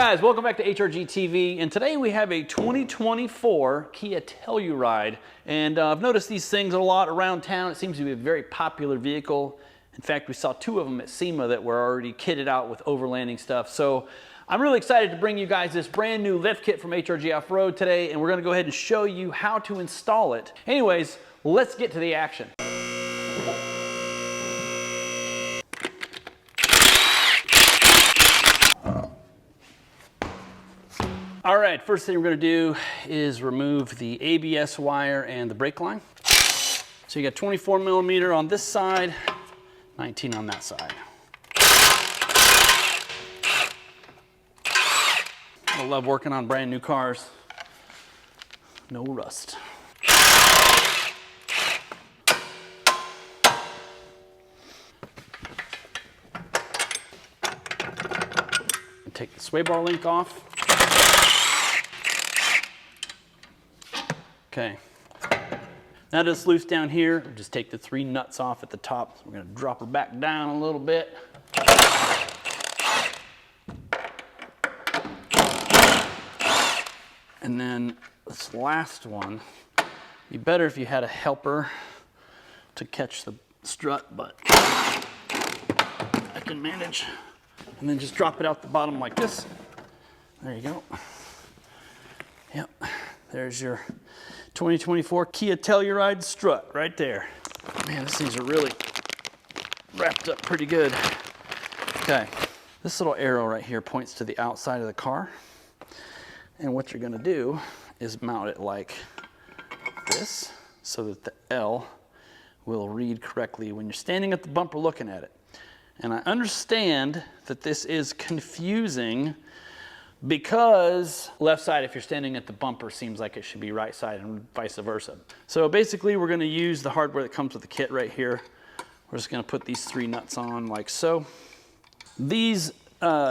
guys, welcome back to HRG TV, and today we have a 2024 Kia Telluride, and I've noticed these things a lot around town. It seems to be a very popular vehicle. In fact, we saw two of them at SEMA that were already kitted out with overlanding stuff. So I'm really excited to bring you guys this brand new lift kit from HRG Offroad today, and we're going to go ahead and show you how to install it. Anyways, let's get to the action. All right, first thing we're going to do is remove the ABS wire and the brake line. So you got 24 millimeter on this side, 19 on that side. I love working on brand new cars. No rust. Take the sway bar link off. Okay, now that it's loose down here, we'll just take the three nuts off at the top. So we're going to drop her back down a little bit. And then this last one, it'd be better if you had a helper to catch the strut, but I can manage. And then just drop it out the bottom like this. There you go. Yep, there's your 2024 Kia Telluride strut right there. Man, these things are really wrapped up pretty good. Okay, this little arrow right here points to the outside of the car. And what you're gonna do is mount it like this so that the L will read correctly when you're standing at the bumper looking at it. And I understand that this is confusing because left side, if you're standing at the bumper, seems like it should be right side and vice versa. So basically we're going to use the hardware that comes with the kit right here. We're just going to put these three nuts on like so. These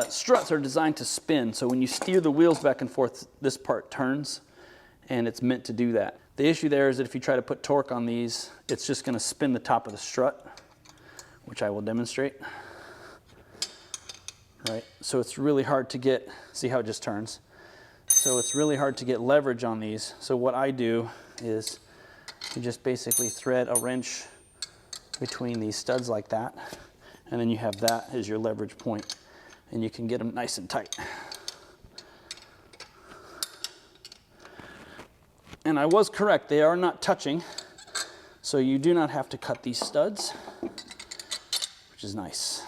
struts are designed to spin, so when you steer the wheels back and forth, this part turns, and it's meant to do that. The issue there is that if you try to put torque on these, it's just going to spin the top of the strut, which I will demonstrate. Right, so it's really hard to get, see how it just turns? So it's really hard to get leverage on these. So what I do is you just basically thread a wrench between these studs like that, and then you have that as your leverage point, and you can get them nice and tight. And I was correct, they are not touching, so you do not have to cut these studs, which is nice.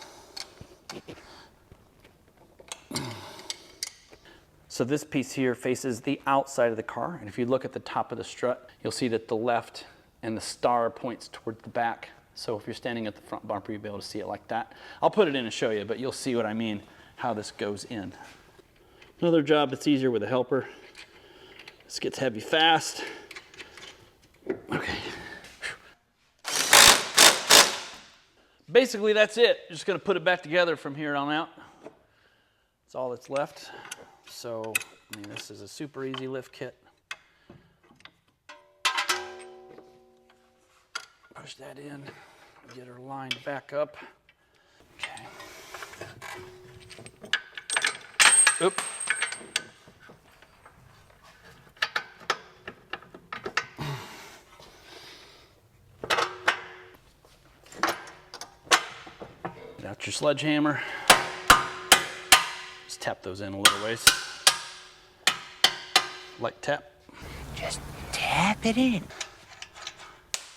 So this piece here faces the outside of the car, and if you look at the top of the strut, you'll see that the left and the star points toward the back. So if you're standing at the front bumper, you'll be able to see it like that. I'll put it in and show you, but you'll see what I mean, how this goes in. Another job that's easier with a helper. This gets heavy fast. Okay. Basically, that's it. Just gonna put it back together from here on out. That's all that's left. So, I mean, this is a super easy lift kit. Push that in, get her lined back up. Okay. Oop. Get out your sledgehammer. Just tap those in a little ways. Light tap. Just tap it in.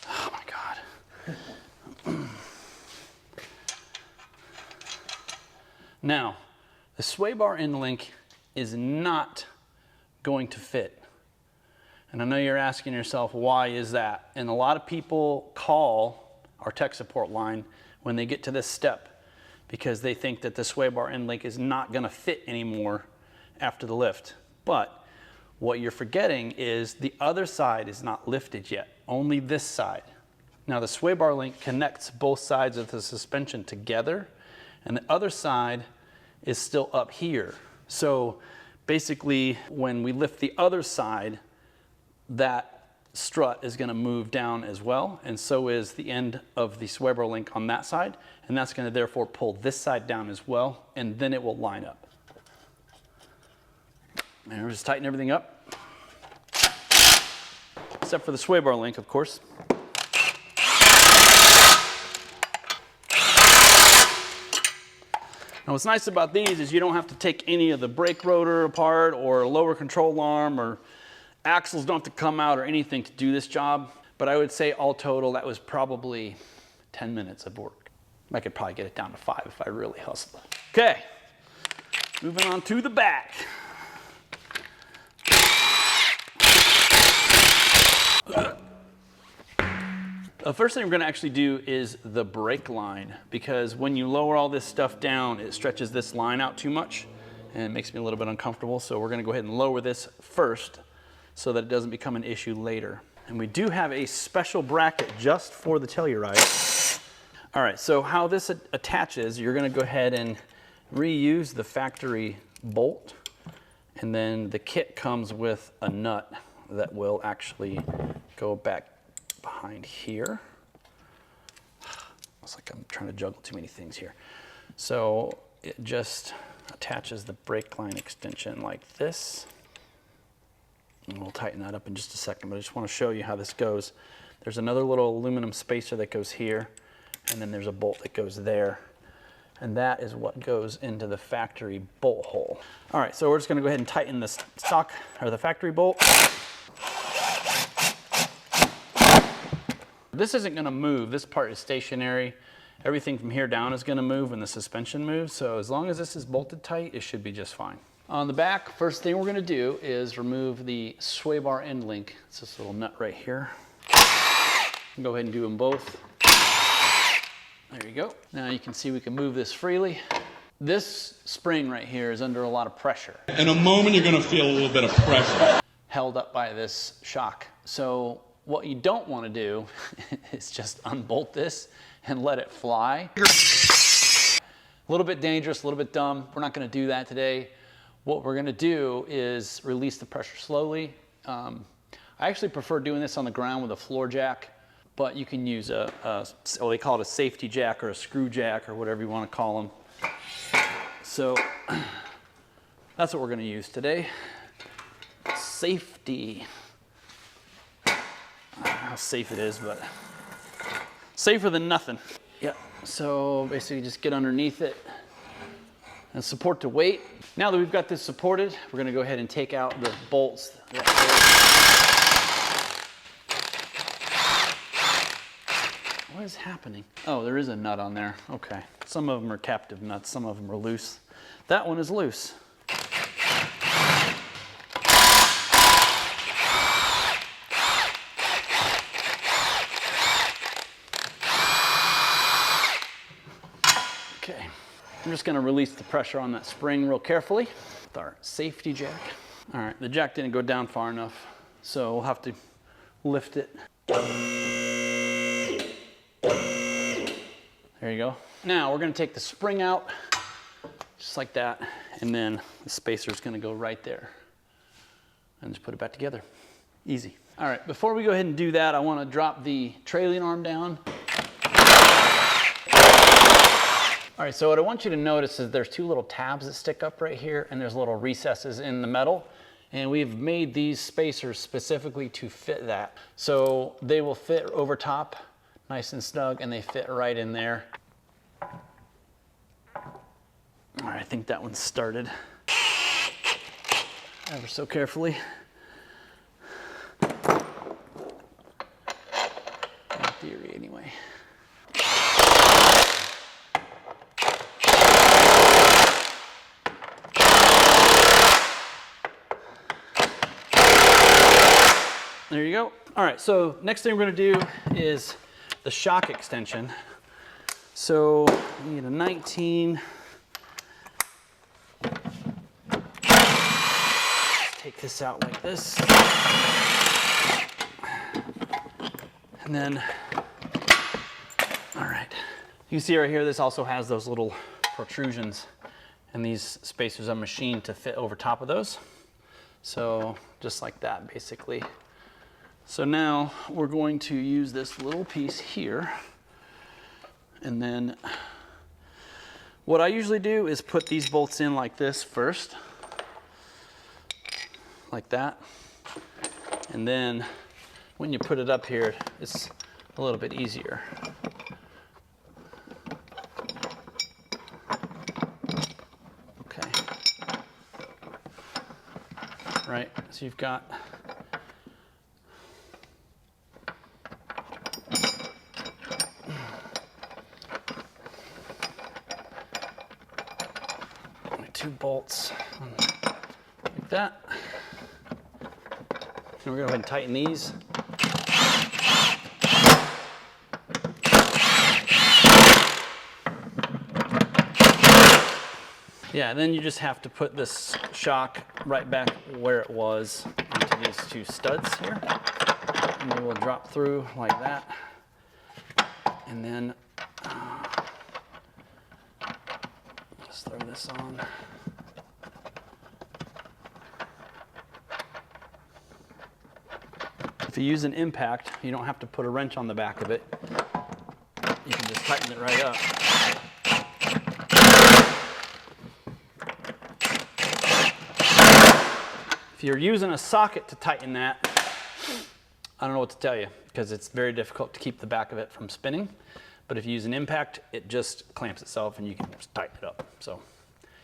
Oh my God. Now, the sway bar end link is not going to fit. And I know you're asking yourself, why is that? And a lot of people call our tech support line when they get to this step because they think that the sway bar end link is not going to fit anymore after the lift. But what you're forgetting is the other side is not lifted yet, only this side. Now the sway bar link connects both sides of the suspension together, and the other side is still up here. So basically when we lift the other side, that strut is going to move down as well, and so is the end of the sway bar link on that side, and that's going to therefore pull this side down as well, and then it will line up. And we're just tighten everything up. Except for the sway bar link, of course. Now what's nice about these is you don't have to take any of the brake rotor apart or lower control arm, or axles don't have to come out or anything to do this job. But I would say all total, that was probably 10 minutes of work. I could probably get it down to 5 if I really hustled. Okay, moving on to the back. The first thing we're going to actually do is the brake line, because when you lower all this stuff down, it stretches this line out too much and it makes me a little bit uncomfortable. So we're going to go ahead and lower this first so that it doesn't become an issue later. And we do have a special bracket just for the Telluride. All right, so how this attaches, you're going to go ahead and reuse the factory bolt, and then the kit comes with a nut that will actually go back behind here. It's like I'm trying to juggle too many things here. So it just attaches the brake line extension like this. And we'll tighten that up in just a second, but I just want to show you how this goes. There's another little aluminum spacer that goes here, and then there's a bolt that goes there. And that is what goes into the factory bolt hole. All right, so we're just gonna go ahead and tighten the stock, or the factory bolt. This isn't gonna move, this part is stationary. Everything from here down is gonna move when the suspension moves, so as long as this is bolted tight, it should be just fine. On the back, first thing we're gonna do is remove the sway bar end link. It's this little nut right here. Go ahead and do them both. There you go. Now you can see we can move this freely. This spring right here is under a lot of pressure. In a moment, you're gonna feel a little bit of pressure. Held up by this shock. So what you don't want to do is just unbolt this and let it fly. A little bit dangerous, a little bit dumb. We're not going to do that today. What we're going to do is release the pressure slowly. I actually prefer doing this on the ground with a floor jack, but you can use well, they call it a safety jack or a screw jack or whatever you want to call them. So that's what we're going to use today. Safety. I don't know how safe it is, but safer than nothing. Yeah, so basically just get underneath it and support the weight. Now that we've got this supported, we're gonna go ahead and take out the bolts. What is happening? Oh, there is a nut on there. Okay, some of them are captive nuts, some of them are loose. That one is loose. Okay, I'm just gonna release the pressure on that spring real carefully with our safety jack. All right, the jack didn't go down far enough, so we'll have to lift it. There you go. Now we're gonna take the spring out, just like that, and then the spacer's gonna go right there. And just put it back together. Easy. All right, before we go ahead and do that, I wanna drop the trailing arm down. All right, so what I want you to notice is there's two little tabs that stick up right here, and there's little recesses in the metal. And we've made these spacers specifically to fit that. So they will fit over top, nice and snug, and they fit right in there. All right, I think that one's started. Ever so carefully. In theory, anyway. There you go. All right, so next thing we're gonna do is the shock extension. So we need a 19. Take this out like this. And then, all right. You can see right here, this also has those little protrusions, and these spacers are machined to fit over top of those. So just like that, basically. So now we're going to use this little piece here, and then what I usually do is put these bolts in like this first, like that. And then when you put it up here, it's a little bit easier. Okay. Right, so you've got two bolts like that. And we're going to go ahead and tighten these. Yeah, then you just have to put this shock right back where it was into these two studs here. And they will drop through like that. And then just throw this on. If you use an impact, you don't have to put a wrench on the back of it. You can just tighten it right up. If you're using a socket to tighten that, I don't know what to tell you, because it's very difficult to keep the back of it from spinning. But if you use an impact, it just clamps itself and you can just tighten it up. So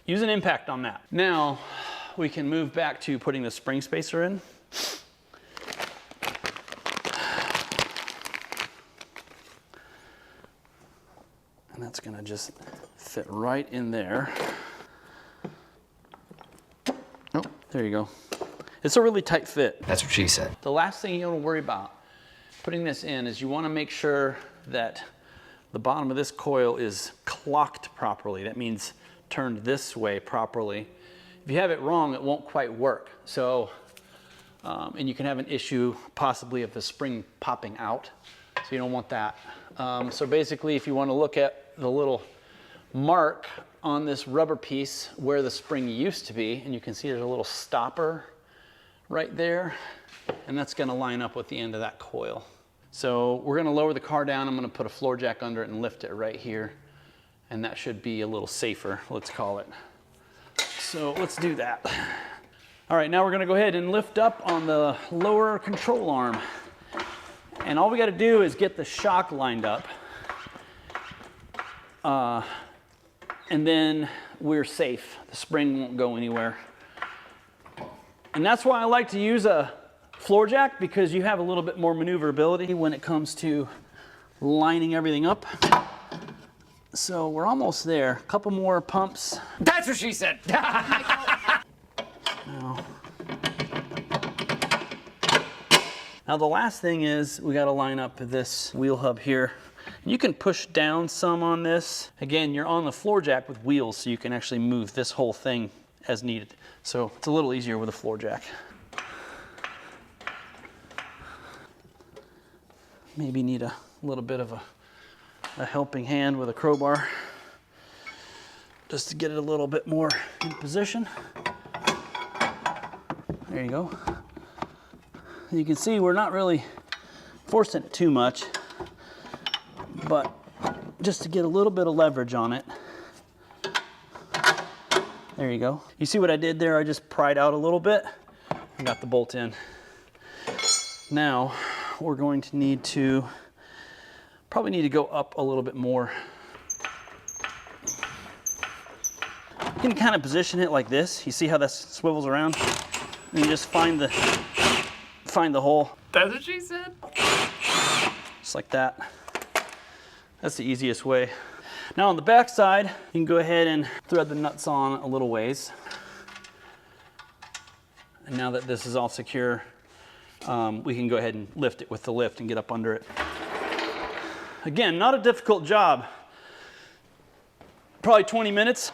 use an impact on that. Now we can move back to putting the spring spacer in. And that's gonna just fit right in there. Oh, there you go. It's a really tight fit. That's what she said. The last thing you want to worry about putting this in is you want to make sure that the bottom of this coil is clocked properly. That means turned this way properly. If you have it wrong, it won't quite work. So, and you can have an issue possibly of the spring popping out. So you don't want that. So basically, if you want to look at the little mark on this rubber piece where the spring used to be, and you can see there's a little stopper right there, and that's going to line up with the end of that coil. So we're going to lower the car down. I'm going to put a floor jack under it and lift it right here, and that should be a little safer, let's call it. So let's do that. All right, now we're going to go ahead and lift up on the lower control arm, and all we got to do is get the shock lined up, and then we're safe. The spring won't go anywhere. And that's why I like to use a floor jack, because you have a little bit more maneuverability when it comes to lining everything up. So we're almost there. A couple more pumps. That's what she said. Now the last thing is we got to line up this wheel hub here. You can push down some on this. Again, you're on the floor jack with wheels, so you can actually move this whole thing as needed. So it's a little easier with a floor jack. Maybe need a little bit of a helping hand with a crowbar just to get it a little bit more in position. There you go. You can see we're not really forcing it too much, but just to get a little bit of leverage on it. There you go. You see what I did there? I just pried out a little bit and got the bolt in. Now we're going to probably need to go up a little bit more. You can kind of position it like this. You see how that swivels around? And you just find the hole. That's what she said. Just like that. That's the easiest way. Now on the back side, you can go ahead and thread the nuts on a little ways. And now that this is all secure, we can go ahead and lift it with the lift and get up under it. Again, not a difficult job. Probably 20 minutes.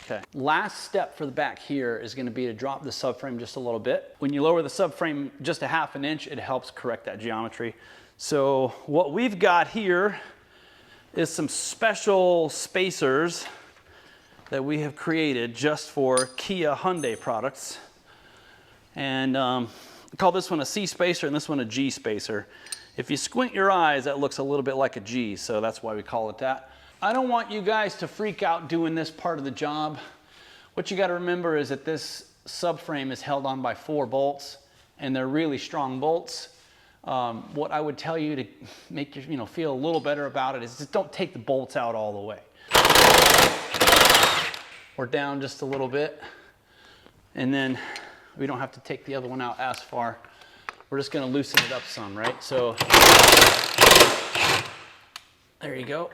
Okay. Last step for the back here is going to be to drop the subframe just a little bit. When you lower the subframe just a ½ an inch, it helps correct that geometry. So what we've got here is some special spacers that we have created just for Kia Hyundai products. And I call this one a C spacer and this one a G spacer. If you squint your eyes, that looks a little bit like a G, so that's why we call it that. I don't want you guys to freak out doing this part of the job. What you got to remember is that this subframe is held on by 4 bolts, and they're really strong bolts. What I would tell you to make you feel a little better about it is just don't take the bolts out all the way. Or down just a little bit. And then we don't have to take the other one out as far. We're just going to loosen it up some, right? So there you go.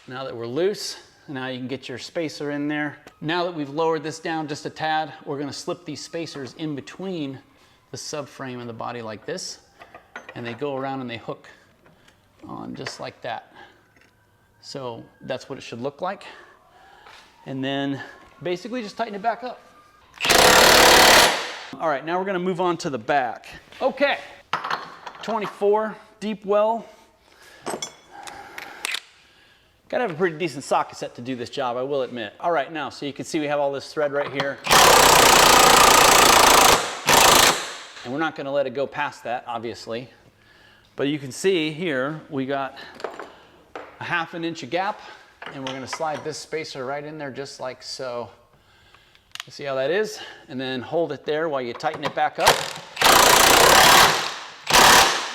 Now that we're loose, now you can get your spacer in there. Now that we've lowered this down just a tad, we're going to slip these spacers in between the subframe and the body like this, and they go around and they hook on just like that. So that's what it should look like. And then basically just tighten it back up. All right, now we're gonna move on to the back. Okay, 24 deep well. Gotta have a pretty decent socket set to do this job, I will admit. All right, now, so you can see we have all this thread right here. And we're not gonna let it go past that, obviously. But you can see here, we got a 1/2 inch of gap, and we're gonna slide this spacer right in there just like so. You see how that is? And then hold it there while you tighten it back up.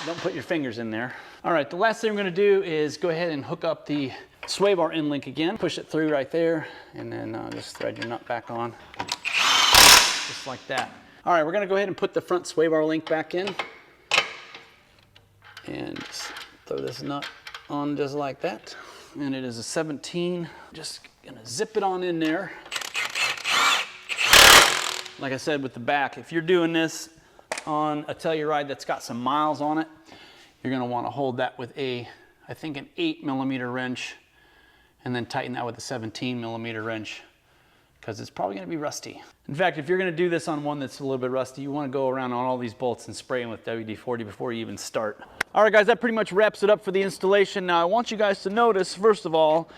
Don't put your fingers in there. All right, the last thing we're gonna do is go ahead and hook up the sway bar end link again. Push it through right there, and then just thread your nut back on. Just like that. All right, we're gonna go ahead and put the front sway bar link back in. And just throw this nut on just like that. And it is a 17. Just gonna zip it on in there. Like I said with the back, if you're doing this on a Telluride that's got some miles on it, you're gonna wanna hold that with I think an 8mm wrench, and then tighten that with a 17mm wrench, because it's probably gonna be rusty. In fact, if you're gonna do this on one that's a little bit rusty, you wanna go around on all these bolts and spray them with WD-40 before you even start. All right, guys, that pretty much wraps it up for the installation. Now, I want you guys to notice, first of all,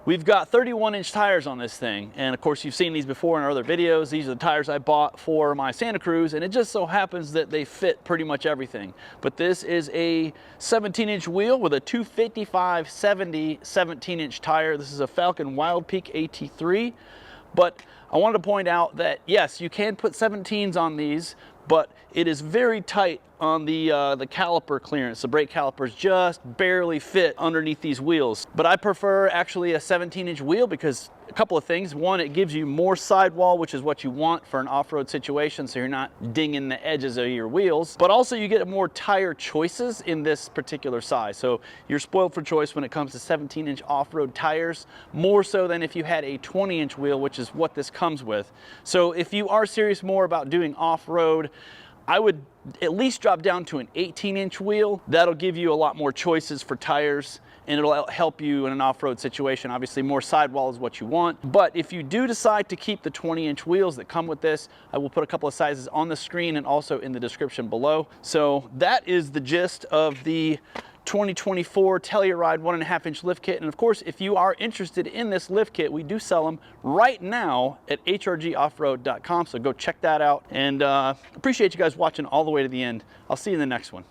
we've got 31-inch tires on this thing. And of course, you've seen these before in our other videos. These are the tires I bought for my Santa Cruz, and it just so happens that they fit pretty much everything. But this is a 17-inch wheel with a 255/70 17-inch tire. This is a Falcon Wild Peak AT3. But I wanted to point out that, yes, you can put 17s on these, but it is very tight on the caliper clearance. The brake calipers just barely fit underneath these wheels. But I prefer actually a 17-inch wheel because a couple of things. One, it gives you more sidewall, which is what you want for an off-road situation, so you're not dinging the edges of your wheels. But also you get more tire choices in this particular size. So you're spoiled for choice when it comes to 17-inch off-road tires, more so than if you had a 20-inch wheel, which is what this comes with. So if you are serious more about doing off-road, I would at least drop down to an 18-inch wheel. That'll give you a lot more choices for tires, and it'll help you in an off-road situation. Obviously, more sidewall is what you want. But if you do decide to keep the 20-inch wheels that come with this, I will put a couple of sizes on the screen and also in the description below. So that is the gist of the 2024 Telluride 1.5-inch lift kit. And of course, if you are interested in this lift kit, we do sell them right now at HRGoffroad.com. So go check that out. And appreciate you guys watching all the way to the end. I'll see you in the next one.